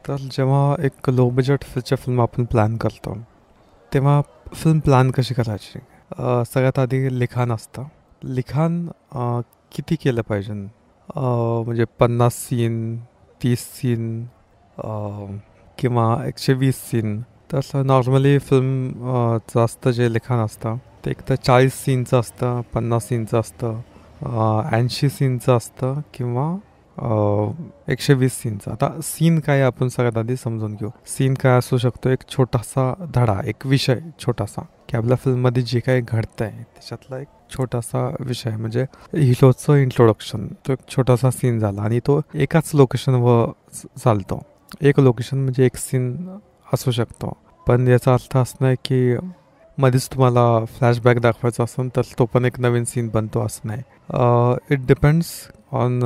तर जेव्हा एक लो बजेट फीचर फिल्म आपण प्लॅन करतो, तेव्हा फिल्म प्लॅन कशी करायची? सगळ्यात आधी लिखाण असतं. लिखाण किती केलं पाहिजे? म्हणजे 50 सीन, 30 सीन किंवा 120 सीन. तसं नॉर्मली फिल्म जास्त जे लिखाण असतं ते एक तर 40 सीनचं असतं, 50 सीनचं असतं, 80 सीनचं असतं किंवा 120 सीनचा. आता सीन काय आपण सगळ्यात आधी समजून घेऊ. सीन काय असू शकतो? एक छोटासा धडा, एक विषय छोटासा, की आपल्या फिल्ममध्ये जे काही घडतंय त्याच्यातला एक छोटासा विषय, म्हणजे हिरोचं इंट्रोडक्शन. तो एक छोटासा सीन झाला आणि तो एकाच लोकेशनवर चालतो. एक लोकेशन म्हणजे एक सीन असू शकतो. पण याचा अर्थ असं नाही की मध्येच तुम्हाला फ्लॅशबॅक दाखवायचा असेल तर तो पण एक नवीन सीन बनतो, असं नाही. इट डिपेंड्स ऑन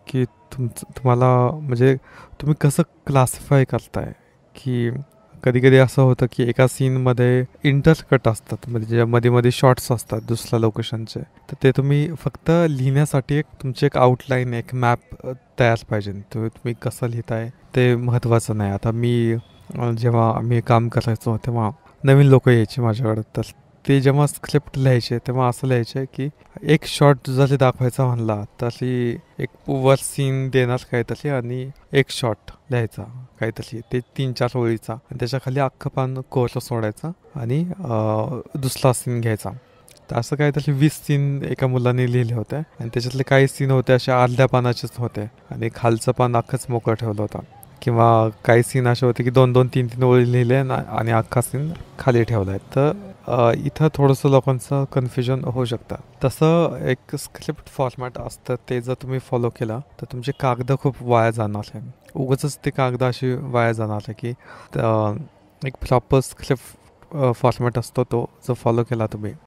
की तुम्हाला म्हणजे तुम्ही कसं क्लासिफाय करताय. की कधी कधी असं होतं की एका सीनमध्ये इंटरकट असतात, म्हणजे जे मध्ये मध्ये शॉर्ट्स असतात दुसऱ्या लोकेशनचे, तर ते तुम्ही फक्त लिहिण्यासाठी एक तुमची एक आउटलाईन, एक मॅप तयार पाहिजे. तुम्ही कसं लिहिताय ते महत्त्वाचं नाही. आता जेव्हा आम्ही काम करायचो तेव्हा नवीन लोक यायचे माझ्याकडे, तर ते जेव्हा स्क्रिप्ट लिहायचे तेव्हा असं लिहायचे की एक शॉट जरी दाखवायचा म्हणला तरी एक वर सीन देणार काहीतरी आणि एक शॉट लिहायचा काहीतरी, ते 3-4 ओळीचा, आणि त्याच्या खाली अख्खं पान कोरं सोडायचं आणि दुसरा सीन घ्यायचा. तर असं काहीतरी 20 सीन एका मुलाने लिहिले होते आणि त्याच्यातले काही सीन होते असे अर्ध्या पानाचेच होते आणि खालचं पान अख्खंच मोकळं ठेवलं होतं. किंवा काही सीन असे होते की 2-2, 3-3 ओळी लिहिले आणि अख्खा सीन खाली ठेवला आहे. तर इथं थोडंसं लोकांचं कन्फ्युजन होऊ शकतं. तसं एक स्क्रिप्ट फॉर्मॅट असतं, ते जर तुम्ही फॉलो केलं तर तुमचे कागद खूप वाया जाणार आहे. उगाचच ते कागद अशी वाया जाणार आहे की एक प्रॉपर स्क्रिप्ट फॉर्मॅट असतो, तो जर फॉलो केला तुम्ही